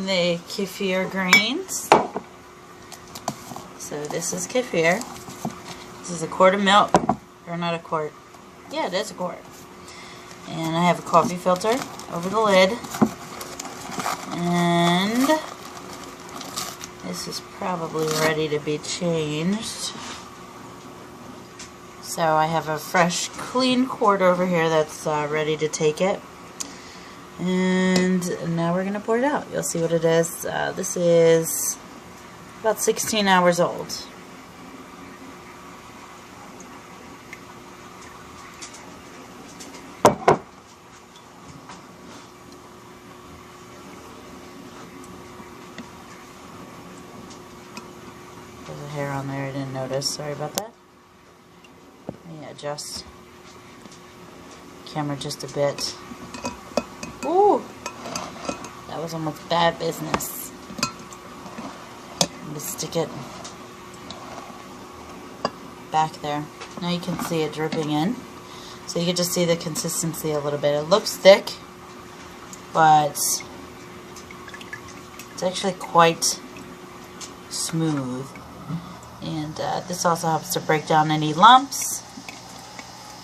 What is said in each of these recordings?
making the kefir grains. So this is kefir. This is a quart of milk, or not a quart. Yeah, it is a quart. And I have a coffee filter over the lid. And this is probably ready to be changed. So I have a fresh, clean quart over here that's ready to take it. And now we're going to pour it out. You'll see what it is. This is about 16 hours old. There's a hair on there I didn't notice. Sorry about that. Let me adjust the camera just a bit. Ooh! That was almost bad business. I'm going to stick it back there. Now you can see it dripping in. So you can just see the consistency a little bit. It looks thick, but it's actually quite smooth. And this also helps to break down any lumps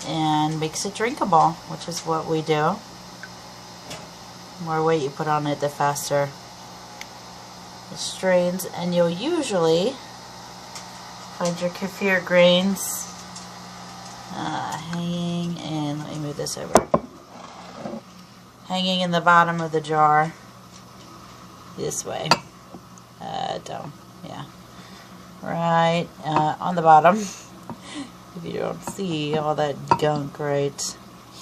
and makes it drinkable, which is what we do. The more weight you put on it, the faster it strains, and you'll usually find your kefir grains hanging in, let me move this over, hanging in the bottom of the jar this way. Down, yeah, right on the bottom. If you don't see all that gunk right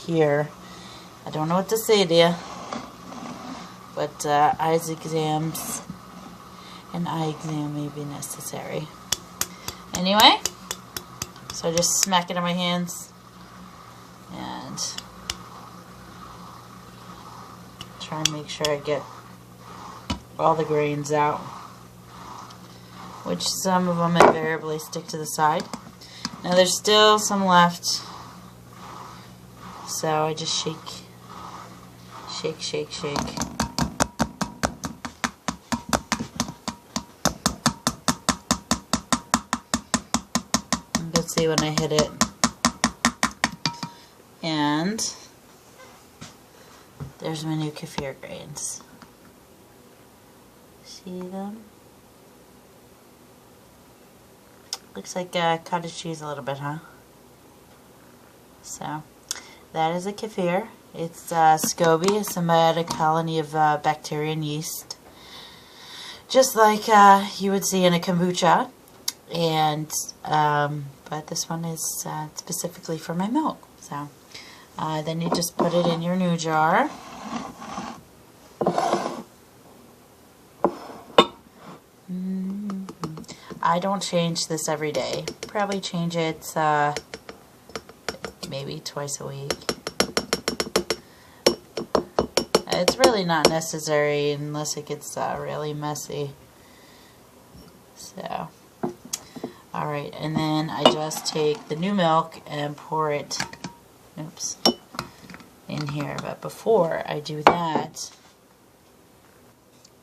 here, I don't know what to say to you. But eyes exams, an eye exam may be necessary. Anyway, so I just smack it in my hands and try and make sure I get all the grains out, which some of them invariably stick to the side. Now there's still some left, so I just shake, shake, shake, shake. See when I hit it, and there's my new kefir grains. See them? Looks like cottage cheese a little bit, huh? So that is a kefir. It's SCOBY, a symbiotic colony of bacteria and yeast, just like you would see in a kombucha. And but this one is specifically for my milk. So then you just put it in your new jar. I don't change this every day. Probably change it maybe twice a week. It's really not necessary unless it gets really messy. So. Alright, and then I just take the new milk and pour it, oops, in here. But before I do that,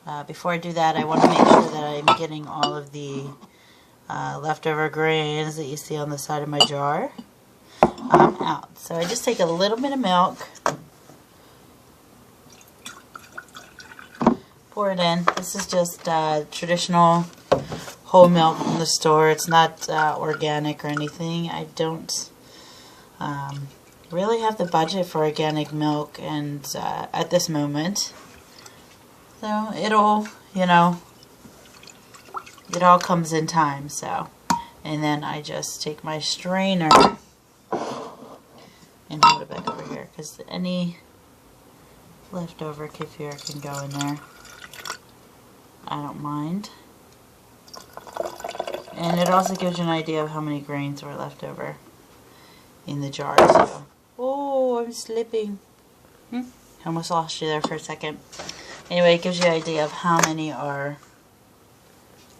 I want to make sure that I'm getting all of the leftover grains that you see on the side of my jar out. So I just take a little bit of milk, pour it in. This is just traditional whole milk from the store. It's not organic or anything. I don't really have the budget for organic milk, and at this moment, so it'll, you know, it all comes in time. So, and then I just take my strainer and hold it back over here, because any leftover kefir can go in there. I don't mind. And it also gives you an idea of how many grains were left over in the jar. So. Oh, I'm slipping. I almost lost you there for a second. Anyway, it gives you an idea of how many are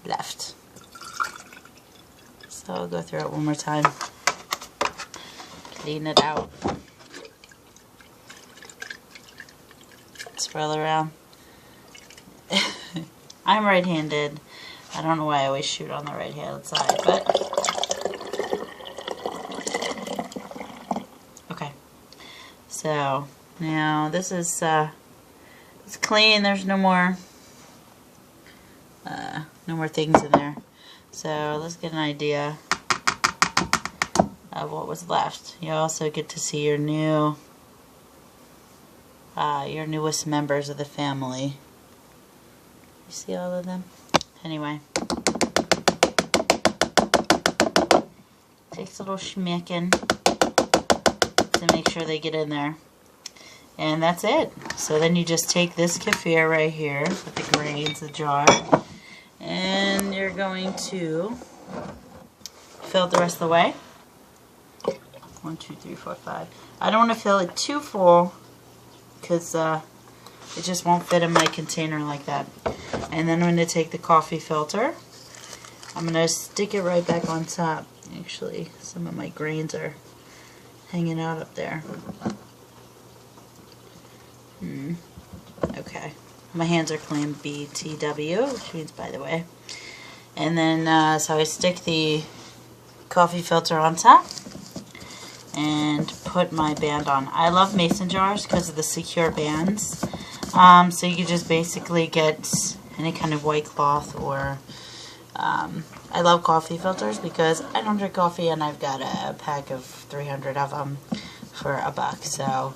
left. So I'll go through it one more time. Clean it out. Swirl around. I'm right-handed. I don't know why I always shoot on the right-hand side, but okay. So now this is it's clean. There's no more things in there. So let's get an idea of what was left. You also get to see your newest members of the family. You see all of them? Anyway, takes a little schmicking to make sure they get in there. And that's it. So then you just take this kefir right here with the grains, the jar, and you're going to fill it the rest of the way. 1, 2, 3, 4, 5. I don't want to fill it too full because it just won't fit in my container like that. And then I'm going to take the coffee filter. I'm going to stick it right back on top. Actually, some of my grains are hanging out up there. Okay. My hands are clean, BTW, which means by the way. And then, so I stick the coffee filter on top and put my band on. I love mason jars because of the secure bands. So you can just basically get any kind of white cloth, or I love coffee filters because I don't drink coffee and I've got a pack of 300 of them for $1. So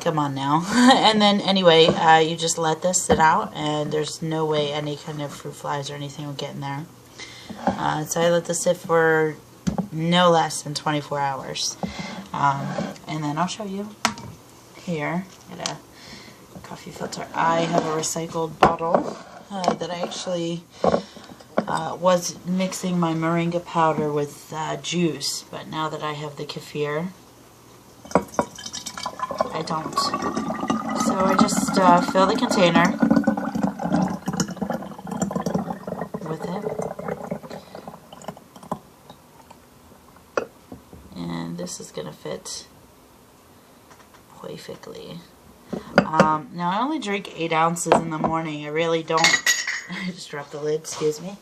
come on now. And then anyway, you just let this sit out, and there's no way any kind of fruit flies or anything will get in there. So I let this sit for no less than 24 hours. And then I'll show you here. Get a coffee filter. I have a recycled bottle that I actually was mixing my moringa powder with juice, but now that I have the kefir, I don't. So I just fill the container with it, and this is going to fit perfectly. Now I only drink 8 ounces in the morning. I really don't. I just dropped the lid, excuse me.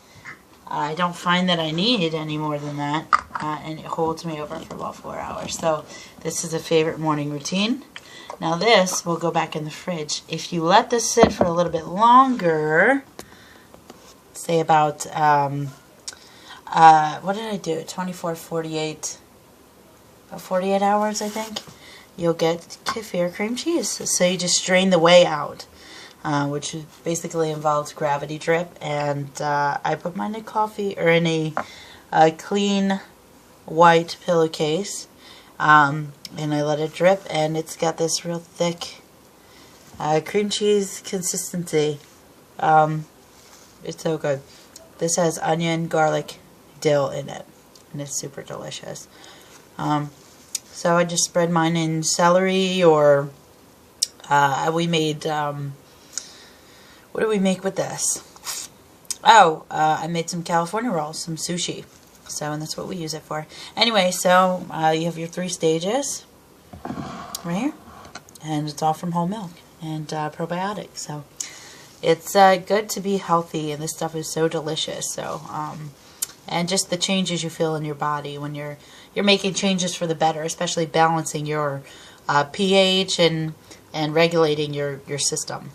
I don't find that I need any more than that, and it holds me over for about 4 hours. So this is a favorite morning routine. Now this will go back in the fridge. If you let this sit for a little bit longer, say about, what did I do, 24, 48, about 48 hours I think, you'll get kefir cream cheese. So you just strain the whey out, which basically involves gravity drip, and I put mine in coffee, or in a clean white pillowcase, and I let it drip, and it's got this real thick cream cheese consistency. It's so good. This has onion, garlic, dill in it, and it's super delicious. So I just spread mine in celery, or we made, what did we make with this? Oh, I made some California rolls, some sushi. So, and that's what we use it for. Anyway, so you have your 3 stages right here, and it's all from whole milk and probiotic. So it's good to be healthy, and this stuff is so delicious. So, and just the changes you feel in your body when you're making changes for the better, especially balancing your pH and regulating your system.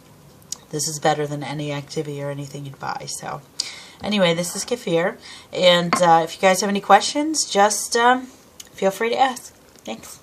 This is better than any activity or anything you'd buy. So anyway, this is kefir, and if you guys have any questions, just feel free to ask. Thanks.